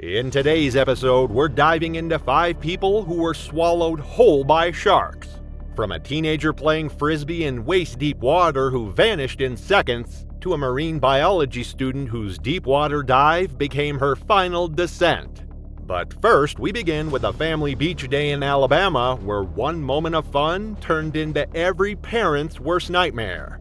In today's episode, we're diving into 5 people who were swallowed whole by sharks. From a teenager playing frisbee in waist-deep water who vanished in seconds, to a marine biology student whose deep water dive became her final descent. But first, we begin with a family beach day in Alabama where one moment of fun turned into every parent's worst nightmare.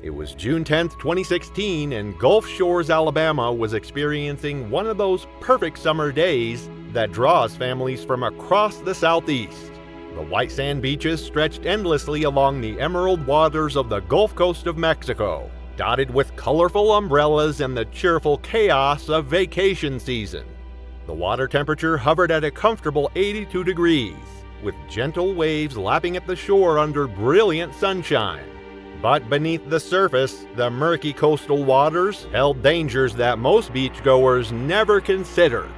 It was June 10, 2016, and Gulf Shores, Alabama was experiencing one of those perfect summer days that draws families from across the southeast. The white sand beaches stretched endlessly along the emerald waters of the Gulf Coast of Mexico, dotted with colorful umbrellas and the cheerful chaos of vacation season. The water temperature hovered at a comfortable 82 degrees, with gentle waves lapping at the shore under brilliant sunshine. But beneath the surface, the murky coastal waters held dangers that most beachgoers never considered.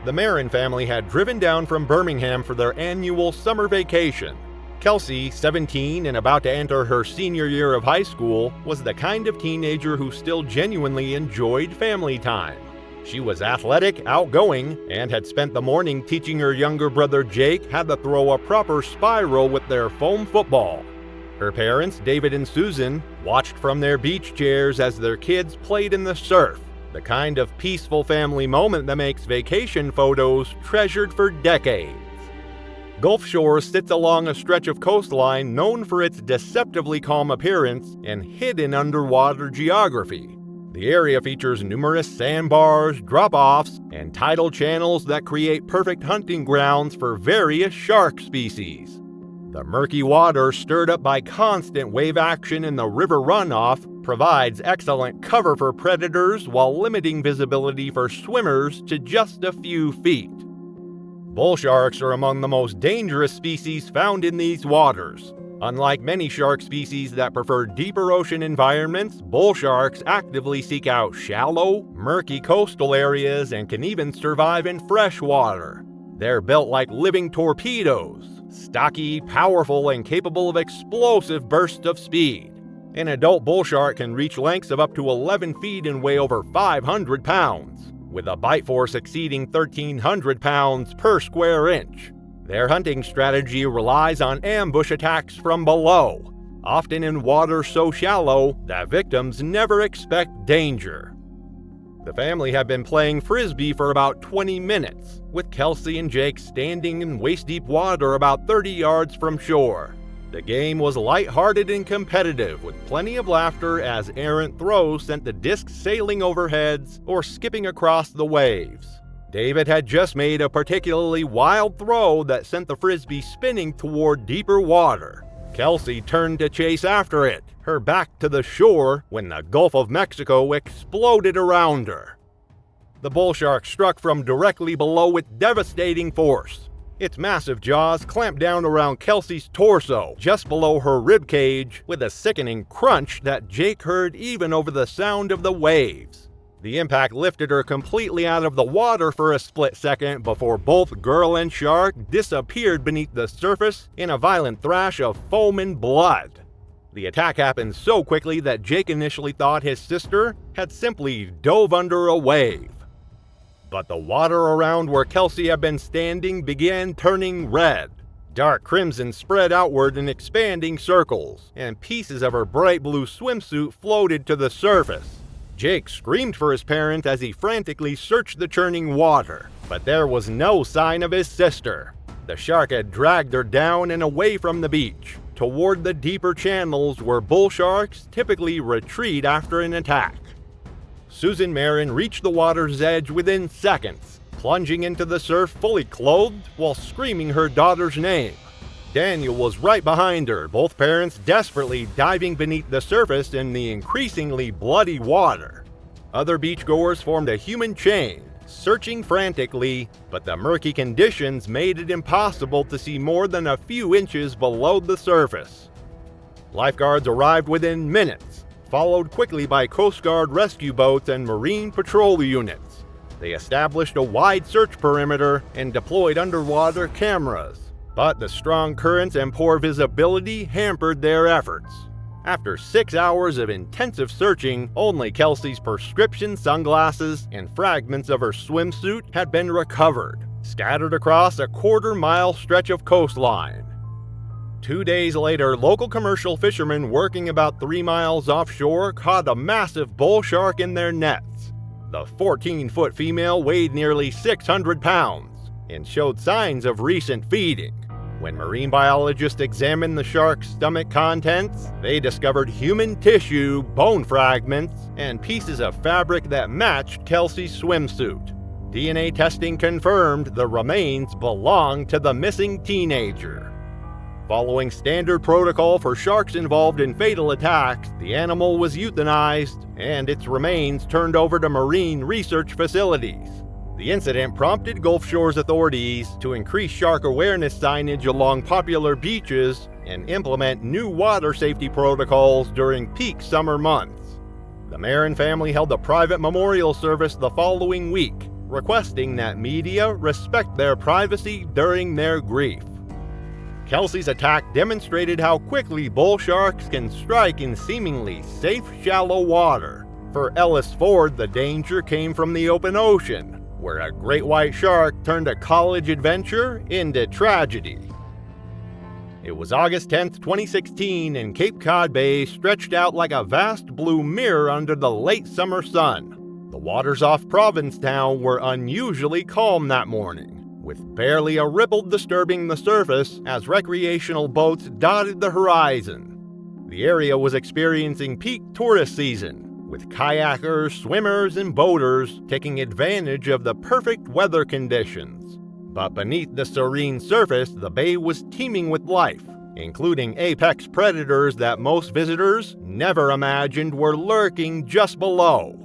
The Marin family had driven down from Birmingham for their annual summer vacation. Kelsey, 17 and about to enter her senior year of high school, was the kind of teenager who still genuinely enjoyed family time. She was athletic, outgoing, and had spent the morning teaching her younger brother Jake how to throw a proper spiral with their foam football. Her parents, David and Susan, watched from their beach chairs as their kids played in the surf, the kind of peaceful family moment that makes vacation photos treasured for decades. Gulf Shores sits along a stretch of coastline known for its deceptively calm appearance and hidden underwater geography. The area features numerous sandbars, drop-offs, and tidal channels that create perfect hunting grounds for various shark species. The murky water, stirred up by constant wave action in the river runoff, provides excellent cover for predators while limiting visibility for swimmers to just a few feet. Bull sharks are among the most dangerous species found in these waters. Unlike many shark species that prefer deeper ocean environments, bull sharks actively seek out shallow, murky coastal areas and can even survive in fresh water. They're built like living torpedoes, stocky, powerful, and capable of explosive bursts of speed. An adult bull shark can reach lengths of up to 11 feet and weigh over 500 pounds, with a bite force exceeding 1,300 pounds per square inch. Their hunting strategy relies on ambush attacks from below, often in water so shallow that victims never expect danger. The family had been playing frisbee for about 20 minutes, with Kelsey and Jake standing in waist-deep water about 30 yards from shore. The game was lighthearted and competitive, with plenty of laughter as errant throws sent the disc sailing overheads or skipping across the waves. David had just made a particularly wild throw that sent the frisbee spinning toward deeper water. Kelsey turned to chase after it, her back to the shore, when the Gulf of Mexico exploded around her. The bull shark struck from directly below with devastating force. Its massive jaws clamped down around Kelsey's torso, just below her ribcage, with a sickening crunch that Jake heard even over the sound of the waves. The impact lifted her completely out of the water for a split second before both girl and shark disappeared beneath the surface in a violent thrash of foam and blood. The attack happened so quickly that Jake initially thought his sister had simply dove under a wave. But the water around where Kelsey had been standing began turning red. Dark crimson spread outward in expanding circles, and pieces of her bright blue swimsuit floated to the surface. Jake screamed for his parent as he frantically searched the churning water, but there was no sign of his sister. The shark had dragged her down and away from the beach, toward the deeper channels where bull sharks typically retreat after an attack. Susan Marin reached the water's edge within seconds, plunging into the surf fully clothed while screaming her daughter's name. Daniel was right behind her, both parents desperately diving beneath the surface in the increasingly bloody water. Other beachgoers formed a human chain, searching frantically, but the murky conditions made it impossible to see more than a few inches below the surface. Lifeguards arrived within minutes, followed quickly by Coast Guard rescue boats and Marine Patrol units. They established a wide search perimeter and deployed underwater cameras. But the strong currents and poor visibility hampered their efforts. After 6 hours of intensive searching, only Kelsey's prescription sunglasses and fragments of her swimsuit had been recovered, scattered across a quarter-mile stretch of coastline. 2 days later, local commercial fishermen working about 3 miles offshore caught a massive bull shark in their nets. The 14-foot female weighed nearly 600 pounds and showed signs of recent feeding. When marine biologists examined the shark's stomach contents, they discovered human tissue, bone fragments, and pieces of fabric that matched Kelsey's swimsuit. DNA testing confirmed the remains belonged to the missing teenager. Following standard protocol for sharks involved in fatal attacks, the animal was euthanized and its remains turned over to marine research facilities. The incident prompted Gulf Shores authorities to increase shark awareness signage along popular beaches and implement new water safety protocols during peak summer months. The Marin family held a private memorial service the following week, requesting that media respect their privacy during their grief. Kelsey's attack demonstrated how quickly bull sharks can strike in seemingly safe, shallow water. For Ellis Ford, the danger came from the open ocean, where a great white shark turned a college adventure into tragedy. It was August 10, 2016, and Cape Cod Bay stretched out like a vast blue mirror under the late summer sun. The waters off Provincetown were unusually calm that morning, with barely a ripple disturbing the surface as recreational boats dotted the horizon. The area was experiencing peak tourist season, with kayakers, swimmers, and boaters taking advantage of the perfect weather conditions. But beneath the serene surface, the bay was teeming with life, including apex predators that most visitors never imagined were lurking just below.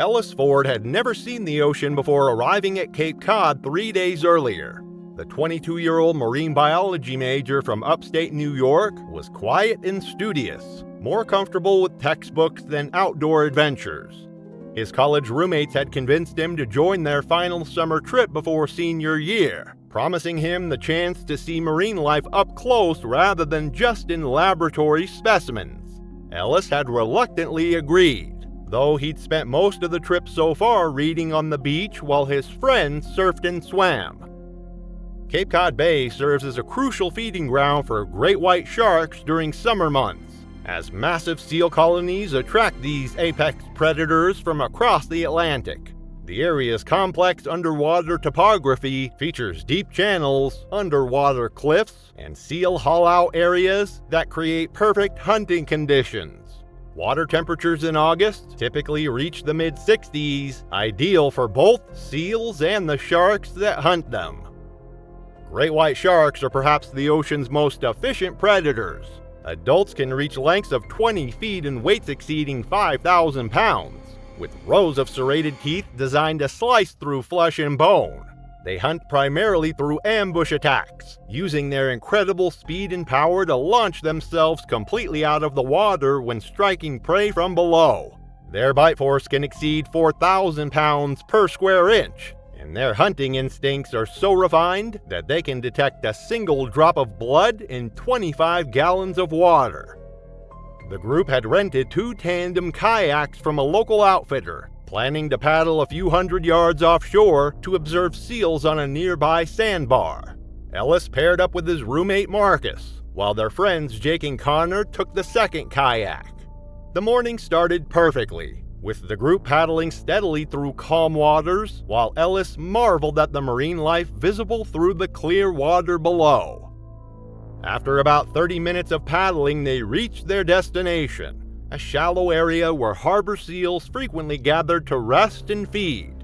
Ellis Ford had never seen the ocean before arriving at Cape Cod 3 days earlier. The 22-year-old marine biology major from upstate New York was quiet and studious, more comfortable with textbooks than outdoor adventures. His college roommates had convinced him to join their final summer trip before senior year, promising him the chance to see marine life up close rather than just in laboratory specimens. Ellis had reluctantly agreed, though he'd spent most of the trip so far reading on the beach while his friends surfed and swam. Cape Cod Bay serves as a crucial feeding ground for great white sharks during summer months, as massive seal colonies attract these apex predators from across the Atlantic. The area's complex underwater topography features deep channels, underwater cliffs, and seal haul-out areas that create perfect hunting conditions. Water temperatures in August typically reach the mid-60s, ideal for both seals and the sharks that hunt them. Great white sharks are perhaps the ocean's most efficient predators. Adults can reach lengths of 20 feet and weights exceeding 5,000 pounds, with rows of serrated teeth designed to slice through flesh and bone. They hunt primarily through ambush attacks, using their incredible speed and power to launch themselves completely out of the water when striking prey from below. Their bite force can exceed 4,000 pounds per square inch, and their hunting instincts are so refined that they can detect a single drop of blood in 25 gallons of water. The group had rented 2 tandem kayaks from a local outfitter, planning to paddle a few hundred yards offshore to observe seals on a nearby sandbar. Ellis paired up with his roommate Marcus, while their friends Jake and Connor took the second kayak. The morning started perfectly, with the group paddling steadily through calm waters, while Ellis marveled at the marine life visible through the clear water below. After about 30 minutes of paddling, they reached their destination, a shallow area where harbor seals frequently gathered to rest and feed.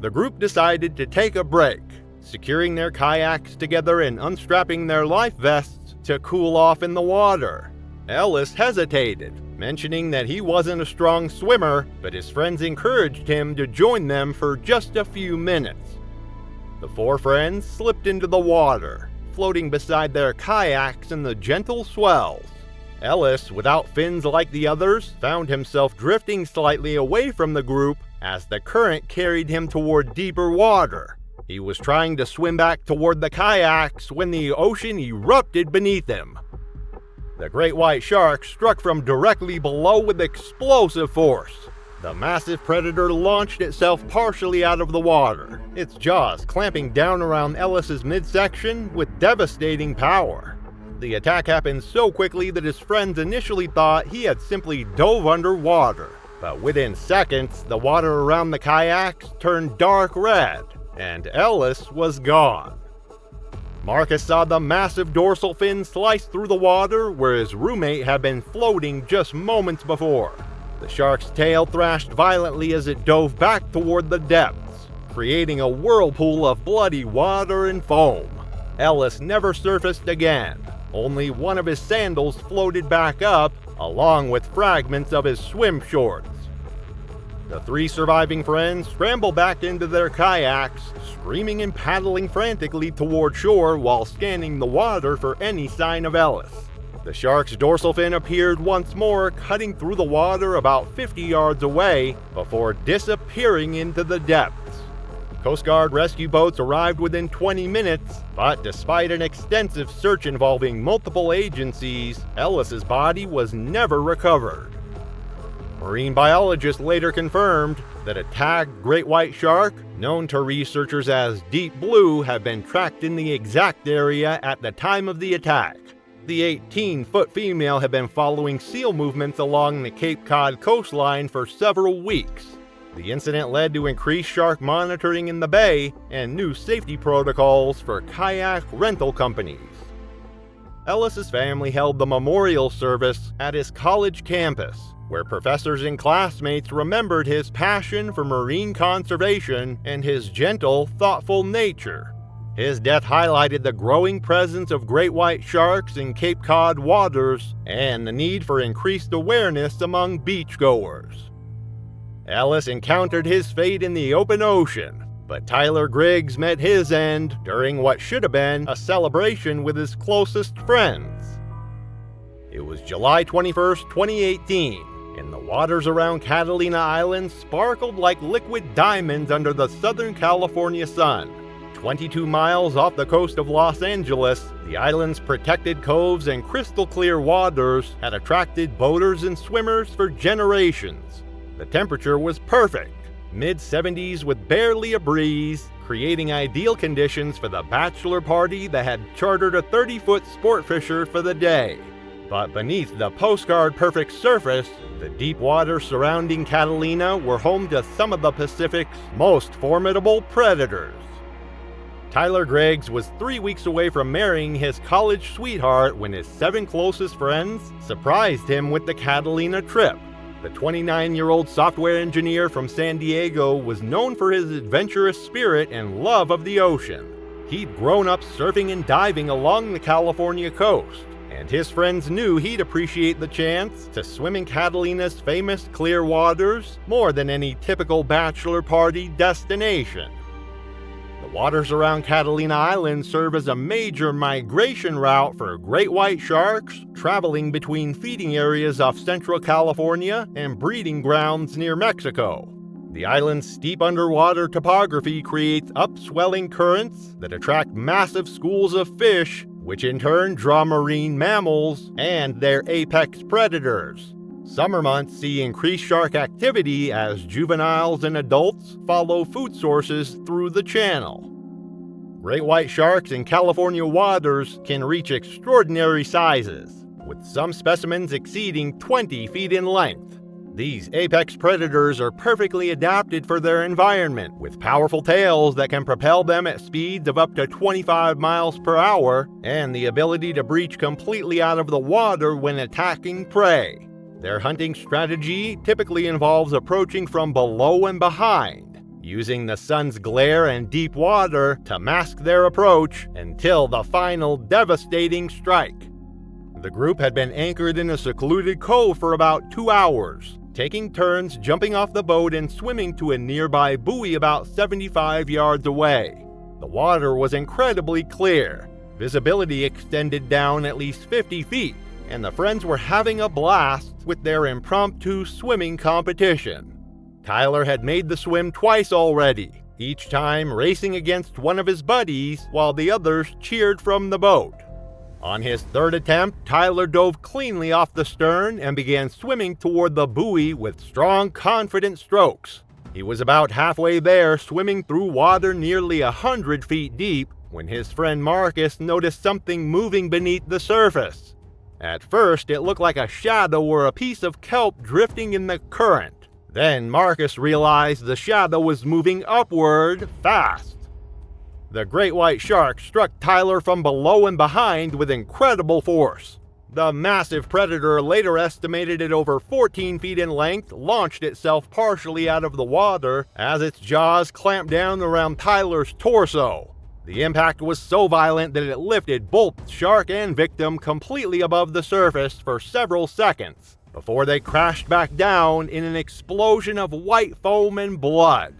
The group decided to take a break, securing their kayaks together and unstrapping their life vests to cool off in the water. Ellis hesitated, mentioning that he wasn't a strong swimmer, but his friends encouraged him to join them for just a few minutes. The 4 friends slipped into the water, floating beside their kayaks in the gentle swells. Ellis, without fins like the others, found himself drifting slightly away from the group as the current carried him toward deeper water. He was trying to swim back toward the kayaks when the ocean erupted beneath him. The great white shark struck from directly below with explosive force. The massive predator launched itself partially out of the water, its jaws clamping down around Ellis's midsection with devastating power. The attack happened so quickly that his friends initially thought he had simply dove underwater. But within seconds, the water around the kayaks turned dark red, and Ellis was gone. Marcus saw the massive dorsal fin slice through the water where his roommate had been floating just moments before. The shark's tail thrashed violently as it dove back toward the depths, creating a whirlpool of bloody water and foam. Ellis never surfaced again. Only one of his sandals floated back up, along with fragments of his swim shorts. The three surviving friends scrambled back into their kayaks, screaming and paddling frantically toward shore while scanning the water for any sign of Ellis. The shark's dorsal fin appeared once more, cutting through the water about 50 yards away before disappearing into the depths. Coast Guard rescue boats arrived within 20 minutes, but despite an extensive search involving multiple agencies, Ellis's body was never recovered. Marine biologists later confirmed that a tagged great white shark, known to researchers as Deep Blue, had been tracked in the exact area at the time of the attack. The 18-foot female had been following seal movements along the Cape Cod coastline for several weeks. The incident led to increased shark monitoring in the bay and new safety protocols for kayak rental companies. Ellis's family held the memorial service at his college campus, where professors and classmates remembered his passion for marine conservation and his gentle, thoughtful nature. His death highlighted the growing presence of great white sharks in Cape Cod waters and the need for increased awareness among beachgoers. Ellis encountered his fate in the open ocean, but Tyler Griggs met his end during what should have been a celebration with his closest friends. It was July 21, 2018, and the waters around Catalina Island sparkled like liquid diamonds under the Southern California sun. 22 miles off the coast of Los Angeles, the island's protected coves and crystal clear waters had attracted boaters and swimmers for generations. The temperature was perfect, mid-70s with barely a breeze, creating ideal conditions for the bachelor party that had chartered a 30-foot sport fisher for the day. But beneath the postcard-perfect surface, the deep waters surrounding Catalina were home to some of the Pacific's most formidable predators. Tyler Griggs was 3 weeks away from marrying his college sweetheart when his 7 closest friends surprised him with the Catalina trip. The 29-year-old software engineer from San Diego was known for his adventurous spirit and love of the ocean. He'd grown up surfing and diving along the California coast, and his friends knew he'd appreciate the chance to swim in Catalina's famous clear waters more than any typical bachelor party destination. The waters around Catalina Island serve as a major migration route for great white sharks, traveling between feeding areas off Central California and breeding grounds near Mexico. The island's steep underwater topography creates upswelling currents that attract massive schools of fish, which in turn draw marine mammals and their apex predators. Summer months see increased shark activity as juveniles and adults follow food sources through the channel. Great white sharks in California waters can reach extraordinary sizes, with some specimens exceeding 20 feet in length. These apex predators are perfectly adapted for their environment, with powerful tails that can propel them at speeds of up to 25 miles per hour and the ability to breach completely out of the water when attacking prey. Their hunting strategy typically involves approaching from below and behind, using the sun's glare and deep water to mask their approach until the final devastating strike. The group had been anchored in a secluded cove for about 2 hours, taking turns jumping off the boat and swimming to a nearby buoy about 75 yards away. The water was incredibly clear. Visibility extended down at least 50 feet, and the friends were having a blast with their impromptu swimming competition. Tyler had made the swim twice already, each time racing against one of his buddies while the others cheered from the boat. On his third attempt, Tyler dove cleanly off the stern and began swimming toward the buoy with strong, confident strokes. He was about halfway there, swimming through water nearly 100 feet deep, when his friend Marcus noticed something moving beneath the surface. At first, it looked like a shadow or a piece of kelp drifting in the current. Then Marcus realized the shadow was moving upward, fast. The great white shark struck Tyler from below and behind with incredible force. The massive predator, later estimated at over 14 feet in length, launched itself partially out of the water as its jaws clamped down around Tyler's torso. The impact was so violent that it lifted both shark and victim completely above the surface for several seconds, before they crashed back down in an explosion of white foam and blood.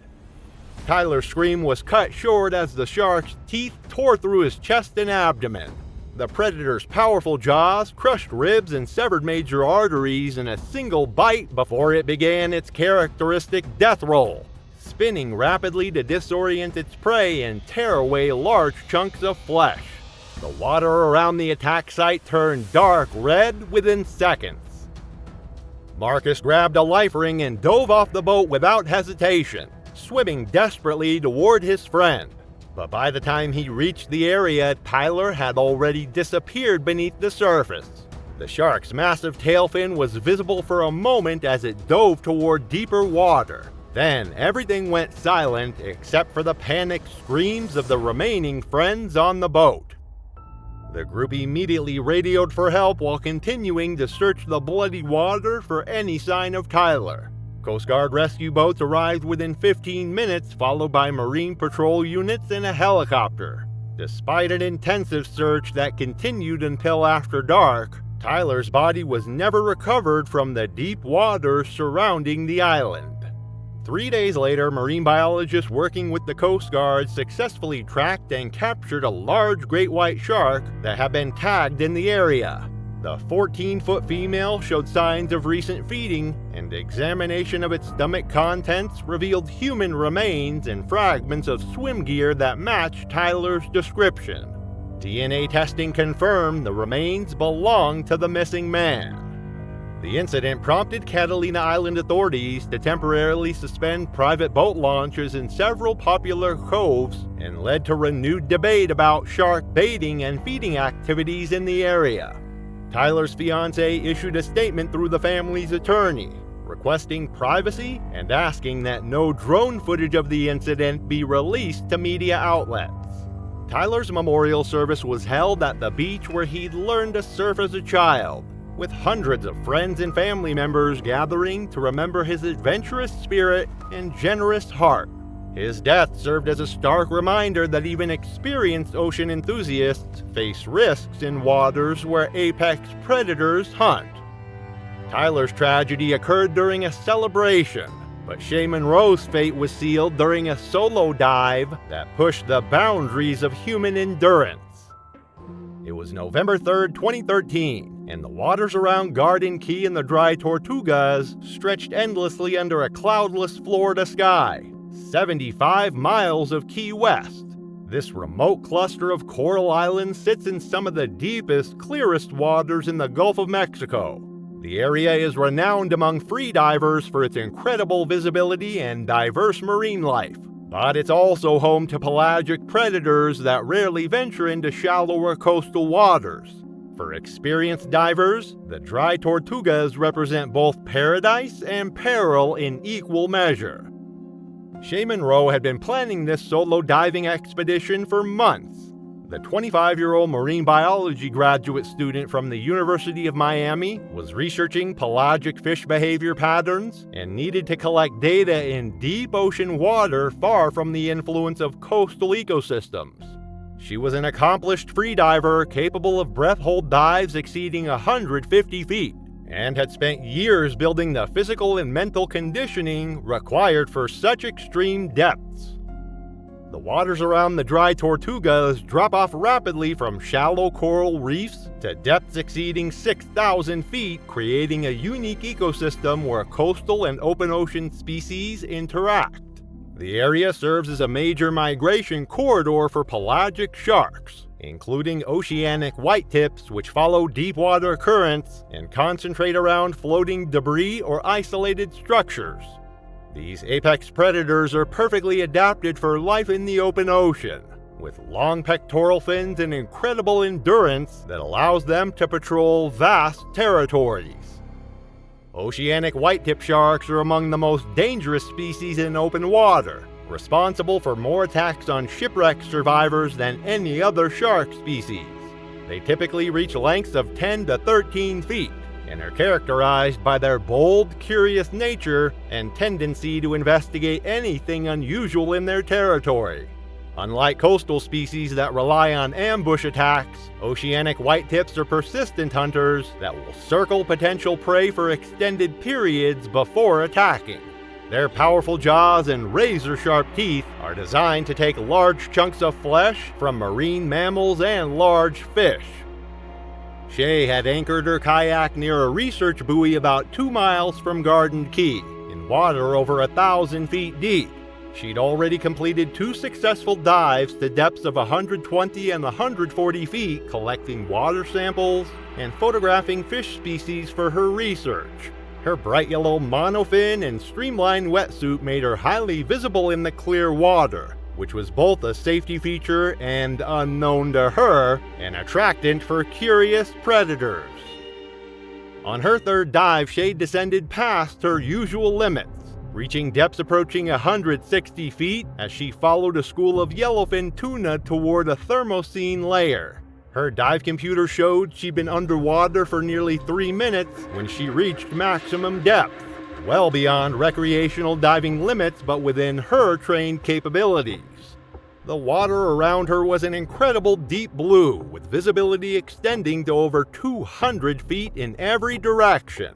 Tyler's scream was cut short as the shark's teeth tore through his chest and abdomen. The predator's powerful jaws crushed ribs and severed major arteries in a single bite before it began its characteristic death roll, spinning rapidly to disorient its prey and tear away large chunks of flesh. The water around the attack site turned dark red within seconds. Marcus grabbed a life ring and dove off the boat without hesitation, swimming desperately toward his friend. But by the time he reached the area, Tyler had already disappeared beneath the surface. The shark's massive tail fin was visible for a moment as it dove toward deeper water. Then everything went silent except for the panicked screams of the remaining friends on the boat. The group immediately radioed for help while continuing to search the bloody water for any sign of Tyler. Coast Guard rescue boats arrived within 15 minutes, followed by Marine Patrol units and a helicopter. Despite an intensive search that continued until after dark, Tyler's body was never recovered from the deep waters surrounding the island. 3 days later, marine biologists working with the Coast Guard successfully tracked and captured a large great white shark that had been tagged in the area. The 14-foot female showed signs of recent feeding, and examination of its stomach contents revealed human remains and fragments of swim gear that matched Tyler's description. DNA testing confirmed the remains belonged to the missing man. The incident prompted Catalina Island authorities to temporarily suspend private boat launches in several popular coves and led to renewed debate about shark baiting and feeding activities in the area. Tyler's fiancée issued a statement through the family's attorney, requesting privacy and asking that no drone footage of the incident be released to media outlets. Tyler's memorial service was held at the beach where he'd learned to surf as a child, with hundreds of friends and family members gathering to remember his adventurous spirit and generous heart. His death served as a stark reminder that even experienced ocean enthusiasts face risks in waters where apex predators hunt. Tyler's tragedy occurred during a celebration, but Shay Monroe's fate was sealed during a solo dive that pushed the boundaries of human endurance. It was November 3rd, 2013, and the waters around Garden Key and the Dry Tortugas stretched endlessly under a cloudless Florida sky, 75 miles of Key West. This remote cluster of coral islands sits in some of the deepest, clearest waters in the Gulf of Mexico. The area is renowned among freedivers for its incredible visibility and diverse marine life, but it's also home to pelagic predators that rarely venture into shallower coastal waters. For experienced divers, the Dry Tortugas represent both paradise and peril in equal measure. Shay Monroe had been planning this solo diving expedition for months. The 25-year-old marine biology graduate student from the University of Miami was researching pelagic fish behavior patterns and needed to collect data in deep ocean water far from the influence of coastal ecosystems. She was an accomplished freediver capable of breath-hold dives exceeding 150 feet, and had spent years building the physical and mental conditioning required for such extreme depths. The waters around the Dry Tortugas drop off rapidly from shallow coral reefs to depths exceeding 6,000 feet, creating a unique ecosystem where coastal and open ocean species interact. The area serves as a major migration corridor for pelagic sharks, including oceanic whitetips, which follow deep-water currents and concentrate around floating debris or isolated structures. These apex predators are perfectly adapted for life in the open ocean, with long pectoral fins and incredible endurance that allows them to patrol vast territories. Oceanic whitetip sharks are among the most dangerous species in open water, responsible for more attacks on shipwreck survivors than any other shark species. They typically reach lengths of 10 to 13 feet and are characterized by their bold, curious nature and tendency to investigate anything unusual in their territory. Unlike coastal species that rely on ambush attacks, oceanic whitetips are persistent hunters that will circle potential prey for extended periods before attacking. Their powerful jaws and razor-sharp teeth are designed to take large chunks of flesh from marine mammals and large fish. Shay had anchored her kayak near a research buoy about 2 miles from Garden Key, in water over 1,000 feet deep. She'd already completed 2 successful dives to depths of 120 and 140 feet, collecting water samples and photographing fish species for her research. Her bright yellow monofin and streamlined wetsuit made her highly visible in the clear water, which was both a safety feature and, unknown to her, an attractant for curious predators. On her 3rd dive, Shay descended past her usual limits, reaching depths approaching 160 feet as she followed a school of yellowfin tuna toward a thermocene layer. Her dive computer showed she'd been underwater for nearly 3 minutes when she reached maximum depth, well beyond recreational diving limits but within her trained capabilities. The water around her was an incredible deep blue, with visibility extending to over 200 feet in every direction.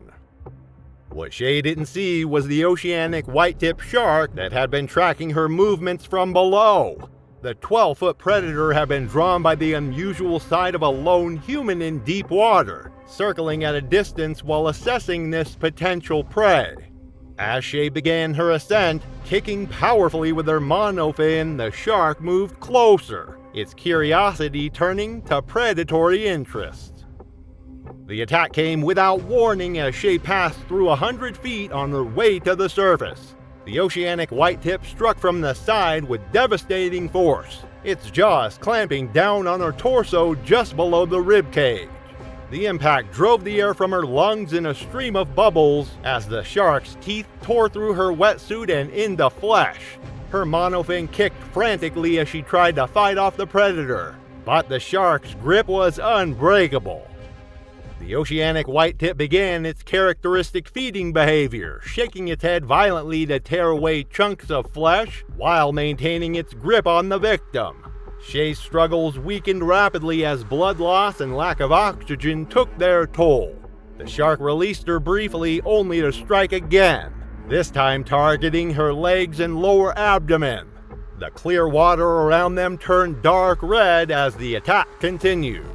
What Shay didn't see was the oceanic whitetip shark that had been tracking her movements from below. The 12-foot predator had been drawn by the unusual sight of a lone human in deep water, circling at a distance while assessing this potential prey. As Shay began her ascent, kicking powerfully with her monofin, the shark moved closer, its curiosity turning to predatory interest. The attack came without warning as Shay passed through 100 feet on her way to the surface. The oceanic whitetip struck from the side with devastating force, its jaws clamping down on her torso just below the ribcage. The impact drove the air from her lungs in a stream of bubbles as the shark's teeth tore through her wetsuit and into flesh. Her monofin kicked frantically as she tried to fight off the predator, but the shark's grip was unbreakable. The oceanic whitetip began its characteristic feeding behavior, shaking its head violently to tear away chunks of flesh while maintaining its grip on the victim. Shay's struggles weakened rapidly as blood loss and lack of oxygen took their toll. The shark released her briefly only to strike again, this time targeting her legs and lower abdomen. The clear water around them turned dark red as the attack continued.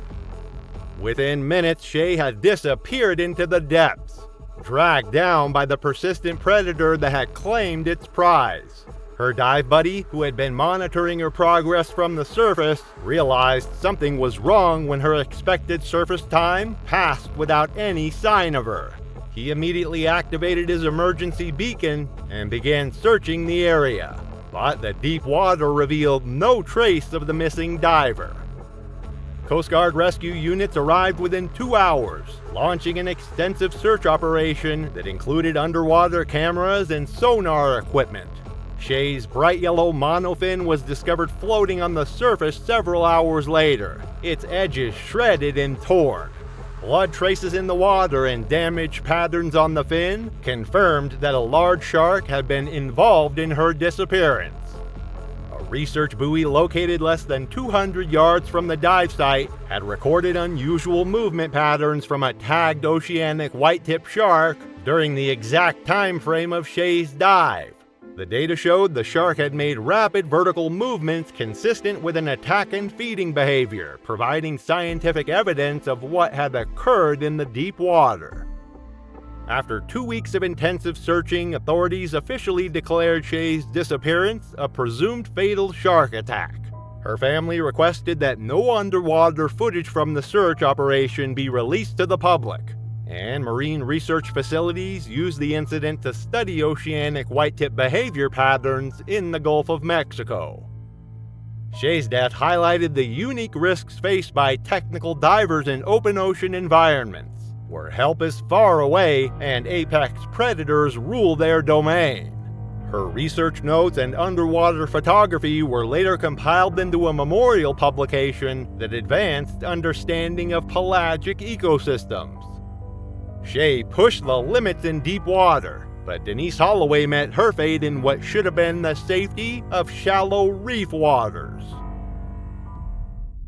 Within minutes, Shay had disappeared into the depths, dragged down by the persistent predator that had claimed its prize. Her dive buddy, who had been monitoring her progress from the surface, realized something was wrong when her expected surface time passed without any sign of her. He immediately activated his emergency beacon and began searching the area, but the deep water revealed no trace of the missing diver. Coast Guard rescue units arrived within 2 hours, launching an extensive search operation that included underwater cameras and sonar equipment. Shay's bright yellow monofin was discovered floating on the surface several hours later, its edges shredded and torn. Blood traces in the water and damage patterns on the fin confirmed that a large shark had been involved in her disappearance. A research buoy located less than 200 yards from the dive site had recorded unusual movement patterns from a tagged oceanic whitetip shark during the exact time frame of Shay's dive. The data showed the shark had made rapid vertical movements consistent with an attack and feeding behavior, providing scientific evidence of what had occurred in the deep water. After 2 weeks of intensive searching, authorities officially declared Shay's disappearance a presumed fatal shark attack. Her family requested that no underwater footage from the search operation be released to the public, and marine research facilities used the incident to study oceanic whitetip behavior patterns in the Gulf of Mexico. Shay's death highlighted the unique risks faced by technical divers in open ocean environments, where help is far away and apex predators rule their domain. Her research notes and underwater photography were later compiled into a memorial publication that advanced understanding of pelagic ecosystems. Shay pushed the limits in deep water, but Denise Holloway met her fate in what should have been the safety of shallow reef waters.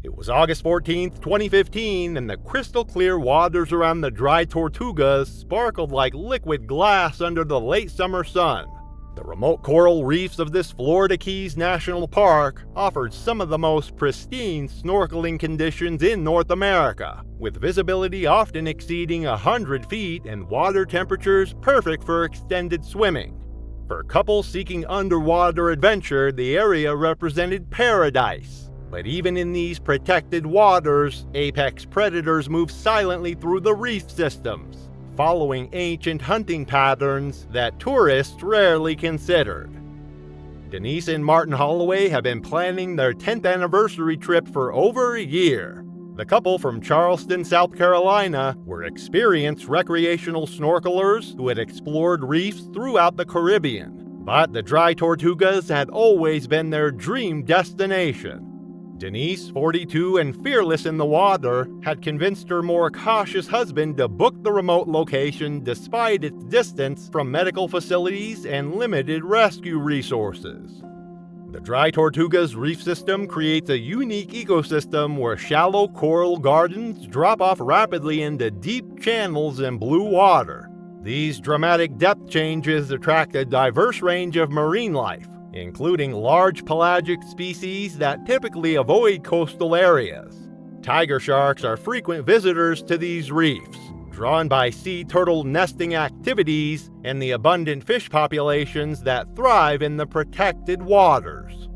It was August 14, 2015, and the crystal-clear waters around the Dry Tortugas sparkled like liquid glass under the late summer sun. The remote coral reefs of this Florida Keys National Park offered some of the most pristine snorkeling conditions in North America, with visibility often exceeding 100 feet and water temperatures perfect for extended swimming. For couples seeking underwater adventure, the area represented paradise. But even in these protected waters, apex predators move silently through the reef systems, following ancient hunting patterns that tourists rarely considered. Denise and Martin Holloway have been planning their 10th anniversary trip for over a year. The couple from Charleston, South Carolina, were experienced recreational snorkelers who had explored reefs throughout the Caribbean, but the Dry Tortugas had always been their dream destination. Denise, 42 and fearless in the water, had convinced her more cautious husband to book the remote location despite its distance from medical facilities and limited rescue resources. The Dry Tortugas reef system creates a unique ecosystem where shallow coral gardens drop off rapidly into deep channels in blue water. These dramatic depth changes attract a diverse range of marine life, including large pelagic species that typically avoid coastal areas. Tiger sharks are frequent visitors to these reefs, drawn by sea turtle nesting activities and the abundant fish populations that thrive in the protected waters.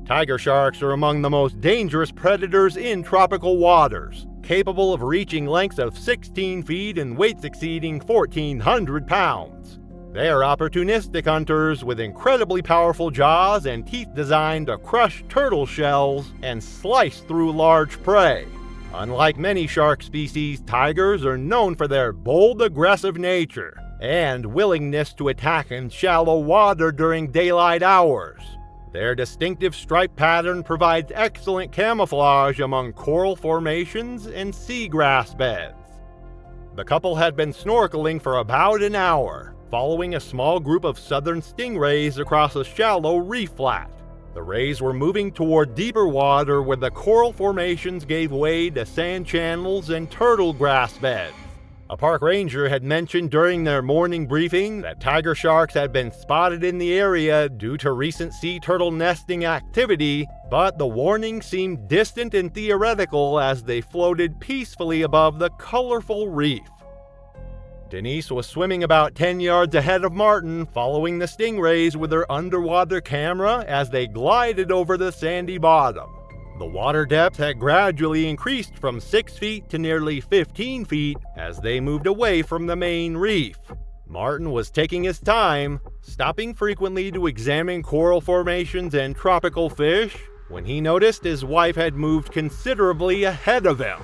Tiger sharks are among the most dangerous predators in tropical waters, capable of reaching lengths of 16 feet and weights exceeding 1,400 pounds. They are opportunistic hunters with incredibly powerful jaws and teeth designed to crush turtle shells and slice through large prey. Unlike many shark species, tigers are known for their bold, aggressive nature and willingness to attack in shallow water during daylight hours. Their distinctive stripe pattern provides excellent camouflage among coral formations and seagrass beds. The couple had been snorkeling for about an hour, following a small group of southern stingrays across a shallow reef flat. The rays were moving toward deeper water where the coral formations gave way to sand channels and turtle grass beds. A park ranger had mentioned during their morning briefing that tiger sharks had been spotted in the area due to recent sea turtle nesting activity, but the warning seemed distant and theoretical as they floated peacefully above the colorful reef. Denise was swimming about 10 yards ahead of Martin, following the stingrays with her underwater camera as they glided over the sandy bottom. The water depth had gradually increased from 6 feet to nearly 15 feet as they moved away from the main reef. Martin was taking his time, stopping frequently to examine coral formations and tropical fish, when he noticed his wife had moved considerably ahead of him.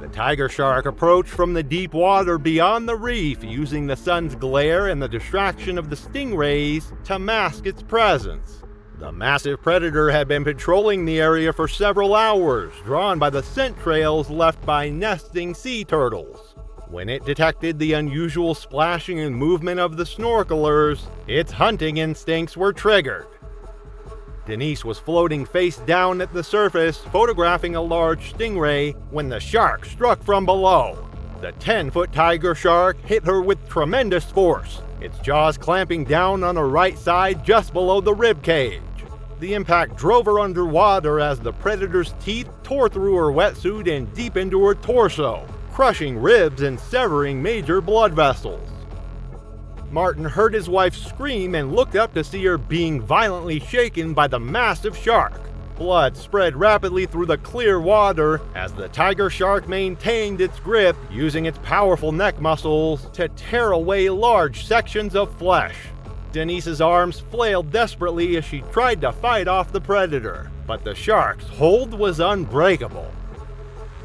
The tiger shark approached from the deep water beyond the reef, using the sun's glare and the distraction of the stingrays to mask its presence. The massive predator had been patrolling the area for several hours, drawn by the scent trails left by nesting sea turtles. When it detected the unusual splashing and movement of the snorkelers, its hunting instincts were triggered. Denise was floating face down at the surface, photographing a large stingray, when the shark struck from below. The 10-foot tiger shark hit her with tremendous force, its jaws clamping down on her right side just below the rib cage. The impact drove her underwater as the predator's teeth tore through her wetsuit and deep into her torso, crushing ribs and severing major blood vessels. Martin heard his wife scream and looked up to see her being violently shaken by the massive shark. Blood spread rapidly through the clear water as the tiger shark maintained its grip, using its powerful neck muscles to tear away large sections of flesh. Denise's arms flailed desperately as she tried to fight off the predator, but the shark's hold was unbreakable.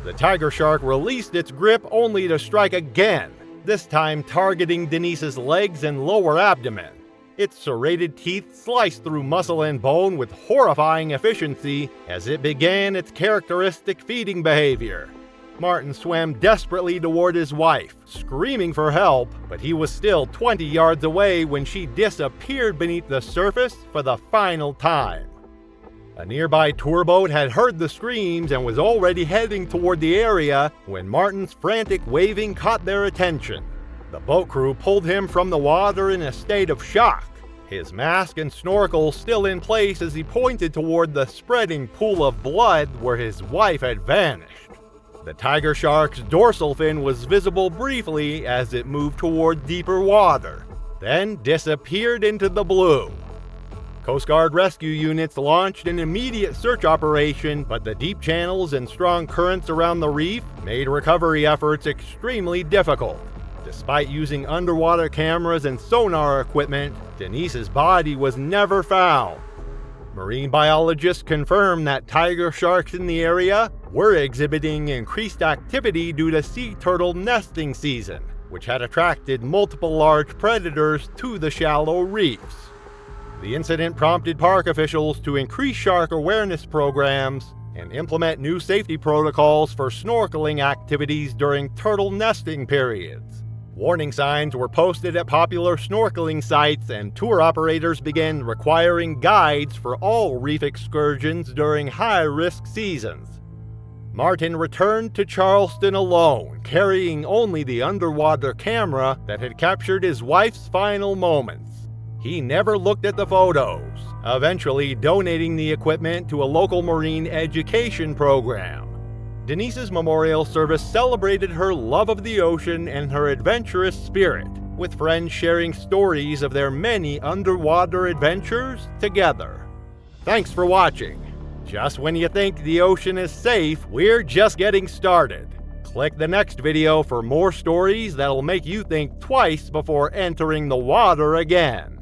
The tiger shark released its grip only to strike again, this time targeting Denise's legs and lower abdomen. Its serrated teeth sliced through muscle and bone with horrifying efficiency as it began its characteristic feeding behavior. Martin swam desperately toward his wife, screaming for help, but he was still 20 yards away when she disappeared beneath the surface for the final time. A nearby tour boat had heard the screams and was already heading toward the area when Martin's frantic waving caught their attention. The boat crew pulled him from the water in a state of shock, his mask and snorkel still in place as he pointed toward the spreading pool of blood where his wife had vanished. The tiger shark's dorsal fin was visible briefly as it moved toward deeper water, then disappeared into the blue. Coast Guard rescue units launched an immediate search operation, but the deep channels and strong currents around the reef made recovery efforts extremely difficult. Despite using underwater cameras and sonar equipment, Denise's body was never found. Marine biologists confirmed that tiger sharks in the area were exhibiting increased activity due to sea turtle nesting season, which had attracted multiple large predators to the shallow reefs. The incident prompted park officials to increase shark awareness programs and implement new safety protocols for snorkeling activities during turtle nesting periods. Warning signs were posted at popular snorkeling sites, and tour operators began requiring guides for all reef excursions during high-risk seasons. Martin returned to Charleston alone, carrying only the underwater camera that had captured his wife's final moments. He never looked at the photos, eventually donating the equipment to a local marine education program. Denise's memorial service celebrated her love of the ocean and her adventurous spirit, with friends sharing stories of their many underwater adventures together. Thanks for watching. Just when you think the ocean is safe, we're just getting started. Click the next video for more stories that'll make you think twice before entering the water again.